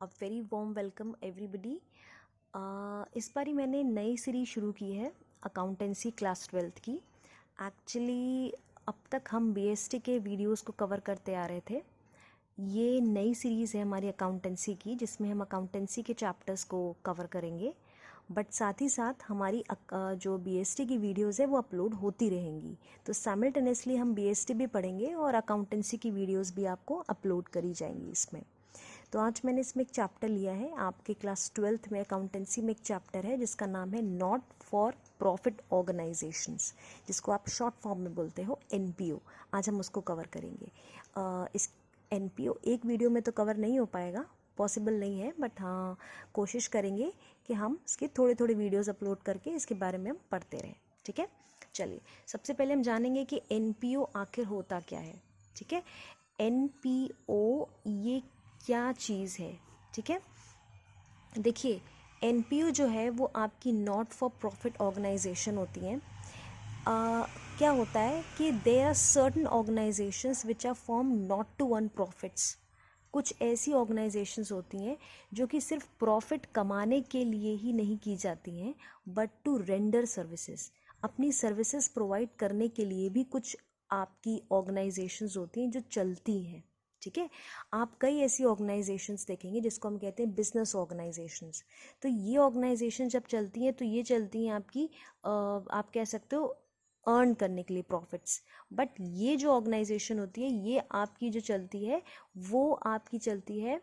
अ very warm welcome everybody. इस बारी मैंने नई सीरीज शुरू की है अकाउंटेंसी क्लास 12th की। एक्चुअली अब तक हम बीएसटी के वीडियोस को कवर करते आ रहे थे। ये नई सीरीज़ है हमारी अकाउंटेंसी की, जिसमें हम अकाउंटेंसी के चैप्टर्स को कवर करेंगे, बट साथ ही साथ हमारी जो बीएसटी की वीडियोस है वो अपलोड होती रहेंगी। तो साइमल्टेनियसली हम बीएसटी भी पढ़ेंगे और अकाउंटेंसी की वीडियोस भी आपको अपलोड करी जाएंगी इसमें। तो आज मैंने इसमें एक चैप्टर लिया है, आपके क्लास 12th में अकाउंटेंसी में एक चैप्टर है जिसका नाम है नॉट फॉर प्रॉफिट ऑर्गेनाइजेशंस, जिसको आप शॉर्ट फॉर्म में बोलते हो एनपीओ। आज हम उसको कवर करेंगे। इस एनपीओ एक वीडियो में तो कवर नहीं हो पाएगा, पॉसिबल नहीं है, बट हाँ कोशिश करेंगे कि हम इसके थोड़े थोड़े वीडियोस अपलोड करके इसके बारे में हम पढ़ते रहें। ठीक है, चलिए सबसे पहले हम जानेंगे कि एनपीओ आखिर होता क्या है। ठीक है, एनपीओ ये क्या चीज़ है। ठीक है, देखिए एनपीओ जो है वो आपकी नॉट फॉर प्रॉफिट ऑर्गेनाइजेशन होती हैं। क्या होता है कि there are certain organisations which are form not to earn profits. कुछ ऐसी ऑर्गेनाइजेशंस होती हैं जो कि सिर्फ प्रॉफिट कमाने के लिए ही नहीं की जाती हैं, बट टू रेंडर सर्विसेज। अपनी सर्विसेज प्रोवाइड करने के लिए भी कुछ आपकी ऑर्गेनाइजेशंस होती हैं जो चलती हैं। ठीक है, आप कई ऐसी ऑर्गेनाइजेशंस देखेंगे जिसको हम कहते हैं बिजनेस ऑर्गेनाइजेशंस। तो ये ऑर्गेनाइजेशन जब चलती हैं तो ये चलती हैं आपकी आप कह सकते हो अर्न करने के लिए प्रॉफिट्स। बट ये जो ऑर्गेनाइजेशन होती है ये आपकी जो चलती है वो आपकी चलती है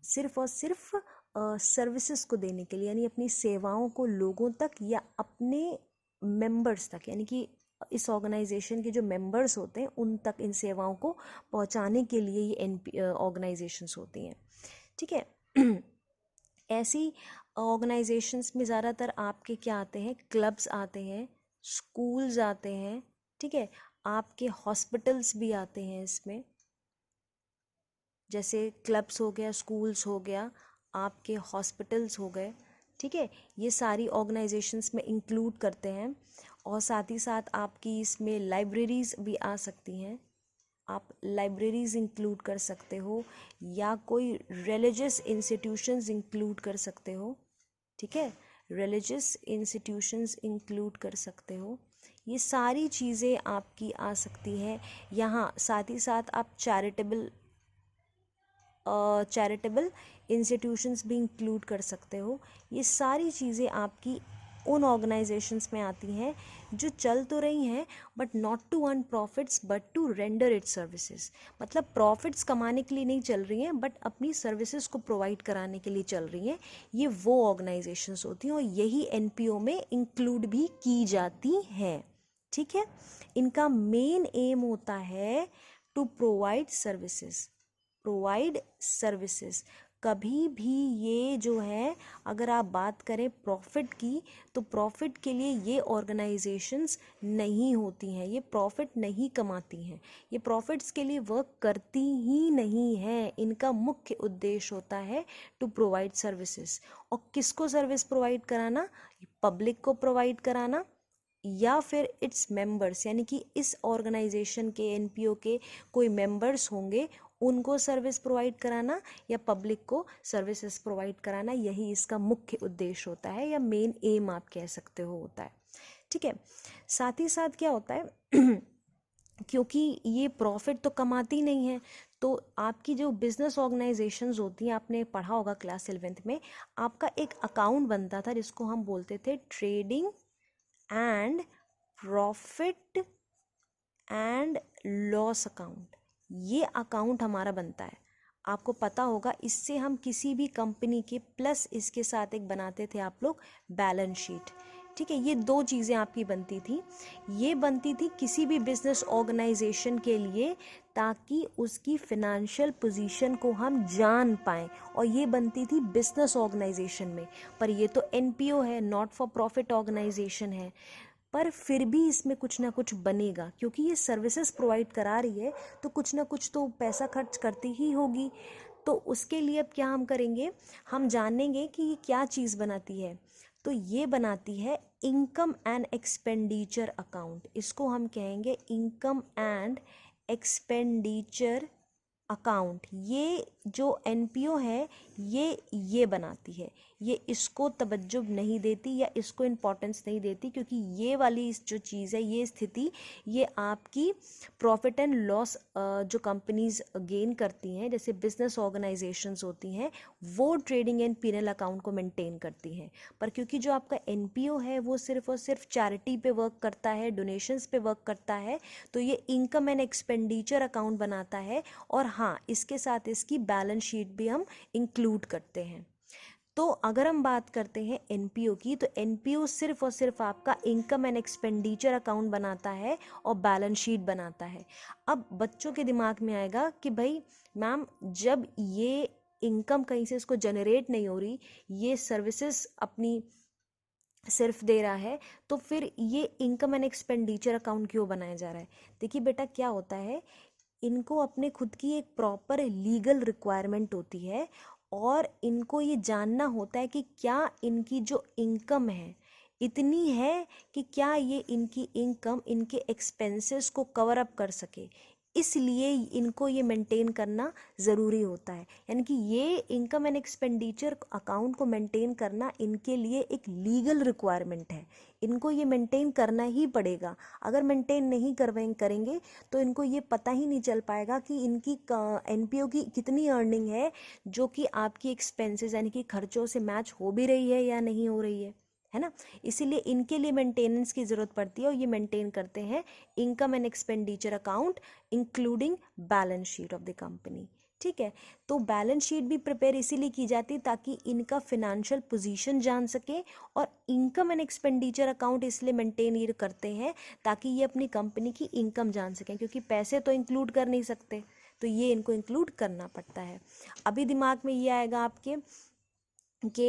सिर्फ और सिर्फ सर्विसेज को देने के लिए, यानी अपनी सेवाओं को लोगों तक या अपने मेंबर्स तक, यानी कि इस ऑर्गेनाइजेशन के जो मेंबर्स होते हैं उन तक इन सेवाओं को पहुंचाने के लिए ये एनपी ऑर्गेनाइजेशंस होती हैं। ठीक है, ऐसी ऑर्गेनाइजेशंस में ज़्यादातर आपके क्या आते हैं, क्लब्स आते हैं, स्कूल्स आते हैं। ठीक है, आपके हॉस्पिटल्स भी आते हैं इसमें, जैसे क्लब्स हो गया, स्कूल्स हो गया, आपके हॉस्पिटल्स हो गए। ठीक है, ये सारी ऑर्गेनाइजेशंस में इंक्लूड करते हैं। और साथ ही साथ आपकी इसमें लाइब्रेरीज़ भी आ सकती हैं, आप लाइब्रेरीज़ इंक्लूड कर सकते हो, या कोई रिलीजियस इंस्टीट्यूशंस इंक्लूड कर सकते हो। ठीक है, रिलीजियस इंस्टीट्यूशंस इंक्लूड कर सकते हो। ये सारी चीज़ें आपकी आ सकती हैं यहाँ। साथ ही साथ आप चैरिटेबल इंस्टीट्यूशंस भी इंक्लूड कर सकते हो। ये सारी चीज़ें आपकी उन ऑर्गेनाइजेशंस में आती हैं जो चल तो रही हैं but not to earn profits but to render it services. मतलब प्रॉफिट्स कमाने के लिए नहीं चल रही हैं, बट अपनी सर्विसेज को प्रोवाइड कराने के लिए चल रही हैं। ये वो ऑर्गेनाइजेशंस होती हैं और यही एनपीओ में इंक्लूड भी की जाती हैं। ठीक है, इनका मेन एम होता है टू प्रोवाइड सर्विसेज। कभी भी ये जो है, अगर आप बात करें प्रॉफिट की, तो प्रॉफिट के लिए ये ऑर्गेनाइजेशंस नहीं होती हैं, ये प्रॉफिट नहीं कमाती हैं, ये प्रॉफिट्स के लिए वर्क करती ही नहीं है। इनका मुख्य उद्देश्य होता है टू प्रोवाइड सर्विसेज। और किसको सर्विस प्रोवाइड कराना? पब्लिक को प्रोवाइड कराना, या फिर इट्स मेंबर्स, यानी कि इस ऑर्गेनाइजेशन के एनपीओ के कोई मेंबर्स होंगे उनको सर्विस प्रोवाइड कराना, या पब्लिक को सर्विसेज प्रोवाइड कराना। यही इसका मुख्य उद्देश्य होता है, या मेन एम आप कह सकते हो होता है। ठीक है, साथ ही साथ क्या होता है क्योंकि ये प्रॉफिट तो कमाती नहीं है, तो आपकी जो बिजनेस ऑर्गेनाइजेशंस होती हैं, आपने पढ़ा होगा क्लास 11th में, आपका एक अकाउंट बनता था जिसको हम बोलते थे trading and profit and loss account. ये अकाउंट हमारा बनता है, आपको पता होगा। इससे हम किसी भी कंपनी के प्लस इसके साथ एक बनाते थे आप लोग बैलेंस शीट। ठीक है, ये दो चीज़ें आपकी बनती थी। ये बनती थी किसी भी बिजनेस ऑर्गेनाइजेशन के लिए, ताकि उसकी फिनेंशियल पोजीशन को हम जान पाएँ, और ये बनती थी बिजनेस ऑर्गेनाइजेशन में। पर ये तो एनपीओ है, नॉट फॉर प्रॉफिट ऑर्गेनाइजेशन है, पर फिर भी इसमें कुछ ना कुछ बनेगा, क्योंकि ये सर्विसेज प्रोवाइड करा रही है तो कुछ ना कुछ तो पैसा खर्च करती ही होगी। तो उसके लिए अब क्या हम करेंगे, हम जानेंगे कि ये क्या चीज़ बनाती है। तो ये बनाती है इनकम एंड एक्सपेंडिचर अकाउंट। इसको हम कहेंगे इनकम एंड एक्सपेंडिचर अकाउंट। ये जो एनपीओ है ये बनाती है, ये इसको तवज्जो नहीं देती या इसको इम्पोर्टेंस नहीं देती, क्योंकि ये वाली जो चीज़ है, ये स्थिति, ये आपकी प्रॉफिट एंड लॉस जो कंपनीज गेन करती हैं, जैसे बिजनेस ऑर्गेनाइजेशंस होती हैं, वो ट्रेडिंग एंड पीएनएल अकाउंट को मेंटेन करती हैं। पर क्योंकि जो आपका एनपीओ है वो सिर्फ और सिर्फ चैरिटी पे वर्क करता है, डोनेशंस पे वर्क करता है, तो ये इनकम एंड एक्सपेंडिचर अकाउंट बनाता है। और हाँ, इसके साथ इसकी बैलेंस शीट भी हम इंक्लूड करते हैं। तो अगर हम बात करते हैं एनपीओ की, तो एनपीओ सिर्फ और सिर्फ आपका इनकम एंड एक्सपेंडिचर अकाउंट बनाता है और बैलेंस शीट बनाता है। अब बच्चों के दिमाग में आएगा कि भाई मैम, जब ये इनकम कहीं से इसको जनरेट नहीं हो रही, ये सर्विसेज अपनी सिर्फ दे रहा है, तो फिर ये इनकम एंड एक्सपेंडिचर अकाउंट क्यों बनाया जा रहा है? देखिए बेटा, क्या होता है, इनको अपने खुद की एक प्रॉपर लीगल रिक्वायरमेंट होती है और इनको ये जानना होता है कि क्या इनकी जो इनकम है इतनी है कि क्या ये इनकी इनकम इनके एक्सपेंसेस को कवर अप कर सके, इसलिए इनको ये मेंटेन करना ज़रूरी होता है। यानी कि ये इनकम एंड एक्सपेंडिचर अकाउंट को मेंटेन करना इनके लिए एक लीगल रिक्वायरमेंट है, इनको ये मेंटेन करना ही पड़ेगा। अगर मेंटेन नहीं करेंगे तो इनको ये पता ही नहीं चल पाएगा कि इनकी एनपीओ की कितनी अर्निंग है, जो कि आपकी एक्सपेंसेस यानी कि खर्चों से मैच हो भी रही है या नहीं हो रही है ना। इसीलिए इनके लिए मेंटेनेंस की ज़रूरत पड़ती है और ये मेंटेन करते हैं income and expenditure account including balance sheet of the company. ठीक है, तो बैलेंस शीट भी प्रिपेयर इसीलिए की जाती है ताकि इनका फिनेंशियल पोजीशन जान सके, और इनकम एंड एक्सपेंडिचर अकाउंट इसलिए मेंटेन ये करते हैं ताकि ये अपनी कंपनी की इनकम जान सकें, क्योंकि पैसे तो इंक्लूड कर नहीं सकते, तो ये इनको इंक्लूड करना पड़ता है। अभी दिमाग में ये आएगा आपके कि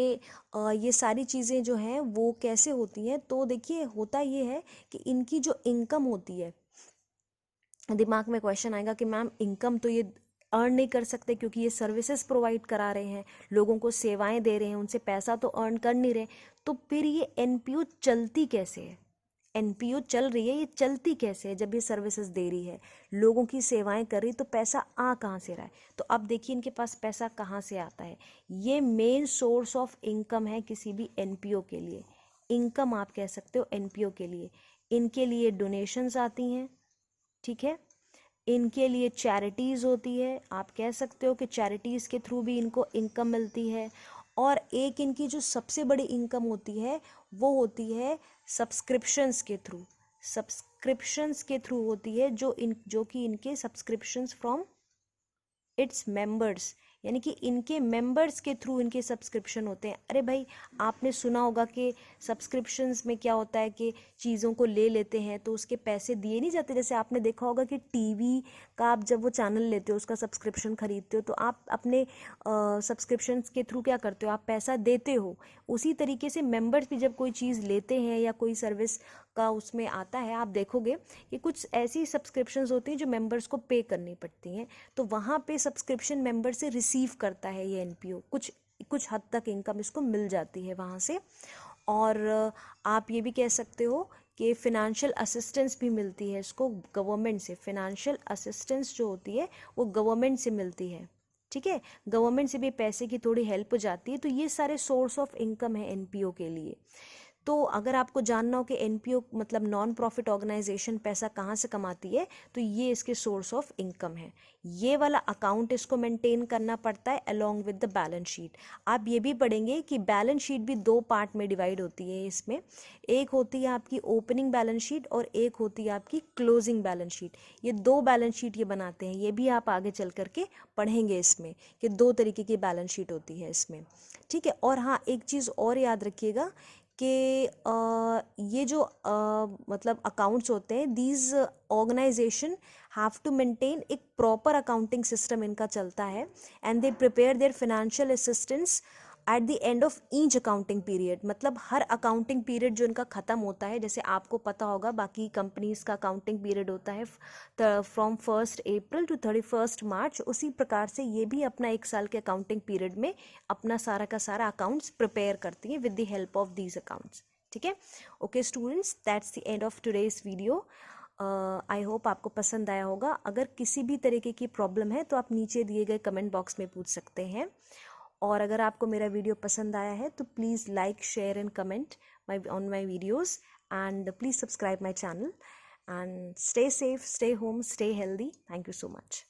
ये सारी चीज़ें जो हैं वो कैसे होती हैं। तो देखिए, होता ये है कि इनकी जो इनकम होती है, दिमाग में क्वेश्चन आएगा कि मैम इनकम तो ये अर्न नहीं कर सकते क्योंकि ये सर्विसेज प्रोवाइड करा रहे हैं, लोगों को सेवाएं दे रहे हैं, उनसे पैसा तो अर्न कर नहीं रहे, तो फिर ये एनपीओ चलती कैसे है? एनपीओ चल रही है, ये चलती कैसे है जब ये सर्विसेज दे रही है, लोगों की सेवाएं कर रही, तो पैसा आ कहाँ से रहा है? तो अब देखिए इनके पास पैसा कहाँ से आता है। ये मेन सोर्स ऑफ इनकम है किसी भी एनपीओ के लिए, इनकम आप कह सकते हो एनपीओ के लिए। इनके लिए डोनेशंस आती हैं, ठीक है, इनके लिए चैरिटीज़ होती है, आप कह सकते हो कि चैरिटीज़ के थ्रू भी इनको इनकम मिलती है। और एक इनकी जो सबसे बड़ी इनकम होती है वो होती है सब्सक्रिप्शंस के थ्रू, सब्सक्रिप्शंस के थ्रू होती है, जो कि इनके सब्सक्रिप्शंस फ्रॉम इट्स मेंबर्स, यानी कि इनके मेंबर्स के थ्रू इनके सब्सक्रिप्शन होते हैं। अरे भाई, आपने सुना होगा कि सब्सक्रिप्शंस में क्या होता है कि चीज़ों को ले लेते हैं तो उसके पैसे दिए नहीं जाते। जैसे आपने देखा होगा कि टीवी का आप जब वो चैनल लेते हो, उसका सब्सक्रिप्शन खरीदते हो, तो आप अपने सब्सक्रिप्शंस के थ्रू क्या करते हो, आप पैसा देते हो। उसी तरीके से मेंबर्स भी जब कोई चीज़ लेते हैं या कोई सर्विस का उसमें आता है, आप देखोगे कि कुछ ऐसी सब्सक्रिप्शंस होती हैं जो मेंबर्स को पे करनी पड़ती हैं, तो वहाँ पे सब्सक्रिप्शन मेंबर से रिसीव करता है ये एनपीओ, कुछ हद तक इनकम इसको मिल जाती है वहाँ से। और आप ये भी कह सकते हो कि फिनेंशियल असिस्टेंस भी मिलती है इसको गवर्नमेंट से। फिनेंशियल असिस्टेंस जो होती है वो गवर्नमेंट से मिलती है, ठीक है, गवर्नमेंट से भी पैसे की थोड़ी हेल्प हो जाती है। तो ये सारे सोर्स ऑफ इनकम है एनपीओ के लिए। तो अगर आपको जानना हो कि एनपीओ मतलब नॉन प्रॉफिट ऑर्गेनाइजेशन पैसा कहाँ से कमाती है, तो ये इसके सोर्स ऑफ इनकम है। ये वाला अकाउंट इसको मेंटेन करना पड़ता है along with the balance sheet. आप ये भी पढ़ेंगे कि बैलेंस शीट भी दो पार्ट में डिवाइड होती है इसमें। एक होती है आपकी ओपनिंग बैलेंस शीट और एक होती है आपकी क्लोजिंग बैलेंस शीट। ये दो बैलेंस शीट ये बनाते हैं, ये भी आप आगे चल करके पढ़ेंगे इसमें कि दो तरीके की बैलेंस शीट होती है इसमें, ठीक है। और हाँ, एक चीज़ और याद रखिएगा कि ये जो मतलब अकाउंट्स होते हैं, these organisation have to maintain एक प्रॉपर अकाउंटिंग सिस्टम इनका चलता है, and they prepare their financial assistance at the end of each accounting period. मतलब हर अकाउंटिंग पीरियड जो इनका ख़त्म होता है, जैसे आपको पता होगा बाकी कंपनीज का अकाउंटिंग पीरियड होता है फ्रॉम 1 अप्रैल टू 31 मार्च, उसी प्रकार से ये भी अपना एक साल के अकाउंटिंग पीरियड में अपना सारा का सारा अकाउंट्स प्रिपेयर करती हैं with the help of these accounts, ठीक है। Okay students, that's the end of today's video. I hope आपको पसंद आया होगा। अगर किसी भी तरीके की प्रॉब्लम है तो आप नीचे दिए गए कमेंट बॉक्स में पूछ सकते हैं। और अगर आपको मेरा वीडियो पसंद आया है तो please like, share and comment on my videos, and please subscribe my channel, and stay safe, stay home, stay healthy. Thank you so much.